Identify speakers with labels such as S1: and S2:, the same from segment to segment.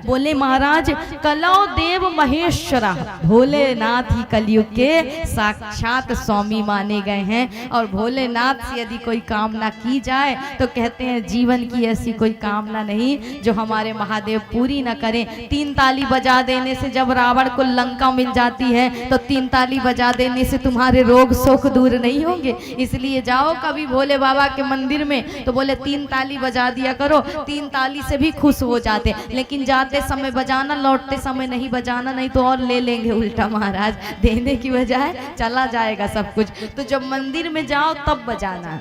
S1: बोले महाराज कलौ देव महेश्वरा, भोलेनाथ ही कलयुग के साक्षात स्वामी माने गए हैं। और भोलेनाथ से यदि कोई कामना की जाए तो कहते हैं जीवन की ऐसी कोई कामना नहीं जो हमारे महादेव पूरी न करें। 3 ताली बजा देने से जब रावण को लंका मिल जाती है तो 3 ताली बजा देने से तुम्हारे रोग शोक दूर नहीं होंगे। इसलिए जाओ कभी भोले बाबा के मंदिर में तो बोले 3 ताली बजा दिया करो, 3 ताली से भी खुश हो जाते। लेकिन जाते समय बजाना, लौटते समय नहीं बजाना, नहीं तो और ले लेंगे उल्टा महाराज, देने की बजाय चला जाएगा सब कुछ। तो जब मंदिर में जाओ तब बजाना।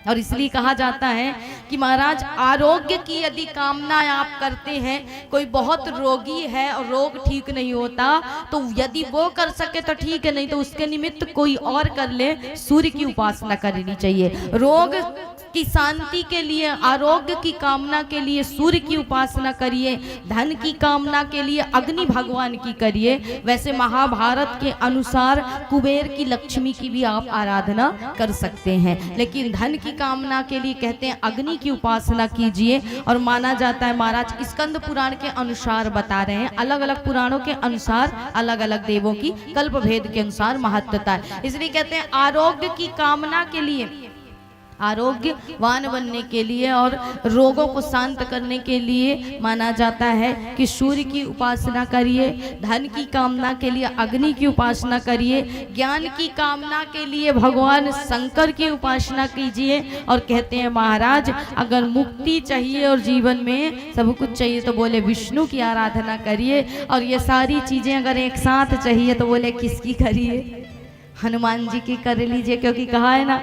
S1: और इसलिए कहा जाता है कि महाराज आरोग्य की यदि कामना आप करते हैं, कोई बहुत रोगी है और रोग ठीक नहीं होता तो यदि वो कर सके तो ठीक है, नहीं तो उसके निमित्त कोई और कर ले। सूर्य की उपासना करनी चाहिए। रोग की शांति के लिए, आरोग्य की कामना के लिए सूर्य की उपासना करिए। धन की कामना के लिए अग्नि भगवान की करिए। वैसे महाभारत के अनुसार कुबेर की, लक्ष्मी की भी आप आराधना कर सकते हैं, लेकिन धन की कामना के लिए कहते हैं अग्नि की उपासना कीजिए। और माना जाता है महाराज स्कंद पुराण के अनुसार बता रहे हैं, अलग अलग पुराणों के अनुसार अलग अलग देवों की कल्प भेद के अनुसार महत्वता है। इसलिए कहते हैं आरोग्य की कामना के लिए, आरोग्यवान बनने के लिए और रोगों को शांत करने के लिए माना जाता है कि सूर्य की उपासना करिए। धन की कामना के लिए अग्नि की उपासना करिए। ज्ञान की कामना के लिए भगवान शंकर की उपासना कीजिए। और कहते हैं महाराज अगर मुक्ति चाहिए और जीवन में सब कुछ चाहिए तो बोले विष्णु की आराधना करिए। और ये सारी चीजें अगर एक साथ चाहिए तो बोले किसकी करिए? हनुमान जी की कर लीजिए, क्योंकि कहा है ना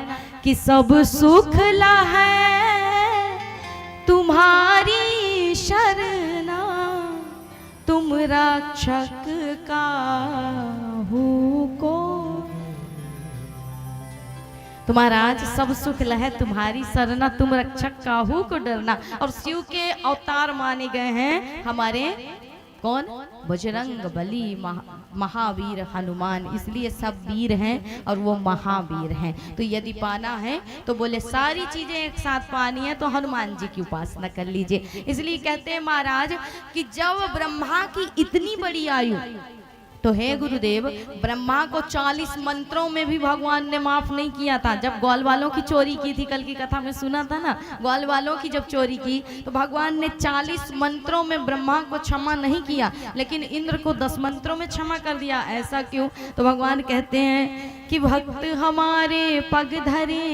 S1: कि सब सुख ला है तुम्हारी शरणा, तुम रक्षक काहू को। तो महाराज सब सुख लहे तुम्हारी शरणा, तुम रक्षक काहू को डरना। और शिव के अवतार माने गए हैं हमारे कौन? बजरंग बली, महावीर हनुमान। इसलिए सब वीर हैं और वो महावीर हैं। तो यदि पाना है तो बोले सारी चीजें एक साथ पानी है तो हनुमान जी की उपासना कर लीजिए। इसलिए कहते हैं महाराज कि जब ब्रह्मा की इतनी बड़ी आयु, तो हे गुरुदेव ब्रह्मा को 40 मंत्रों में भी भगवान ने माफ नहीं किया था। जब ग्वाल वालों की चोरी की थी, कल की कथा में सुना था ना, ग्वाल वालों की जब चोरी की तो भगवान ने 40 मंत्रों में ब्रह्मा को क्षमा नहीं किया, लेकिन इंद्र को 10 मंत्रों में क्षमा कर दिया। ऐसा क्यों? तो भगवान कहते हैं कि भक्त हमारे पग धरे,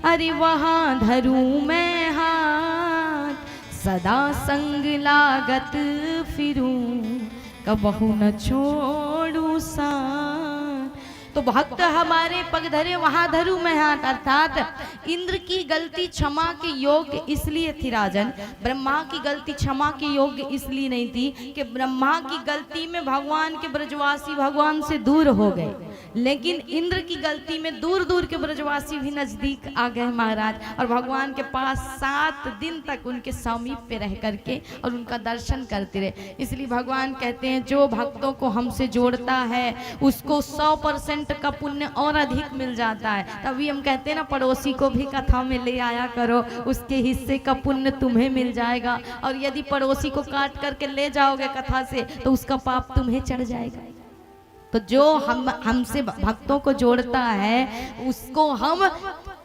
S1: अरे वहां धरूं मैं हाथ, सदा संग लागत फिरूं, कबहू न छोड़ू साथ। तो भक्त हमारे पग धरे वहां धरू मैं हाथ, अर्थात इंद्र की गलती क्षमा के योग्य इसलिए थी राजन, ब्रह्मा की गलती क्षमा के योग्य इसलिए नहीं थी कि ब्रह्मा की गलती में भगवान के ब्रजवासी भगवान से दूर हो गए, लेकिन इंद्र की गलती में दूर दूर के ब्रजवासी भी नजदीक आ गए महाराज। और भगवान के पास 7 दिन तक उनके समीप पे रह करके और उनका दर्शन करते रहे। इसलिए भगवान कहते हैं जो भक्तों को हमसे जोड़ता है उसको 100% का पुण्य और अधिक मिल जाता है। तभी हम कहते हैं ना पड़ोसी को भी कथा में ले आया करो, उसके हिस्से का पुण्य तुम्हें मिल जाएगा। और यदि पड़ोसी को काट करके ले जाओगे कथा से तो उसका पाप तुम्हें चढ़ जाएगा। तो जो हमसे भक्तों को जोड़ता है उसको हम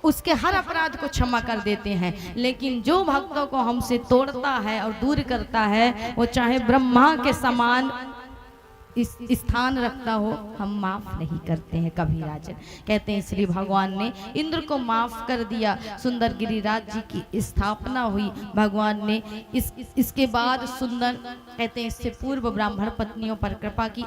S1: उसके हर अपराध को क्षमा कर देते हैं, लेकिन जो भक्तों को हमसे तोड़ता है और दूर करता है वो चाहे ब्रह्मा के समान इस स्थान रखता हो, हम माफ नहीं करते हैं कभी राजन। कहते हैं इसलिए भगवान ने इंद्र को माफ कर दिया। सुंदर गिरिराज जी की स्थापना हुई भगवान ने। इसके बाद सुंदर कहते हैं इससे पूर्व ब्राह्मण पत्नियों पर कृपा की।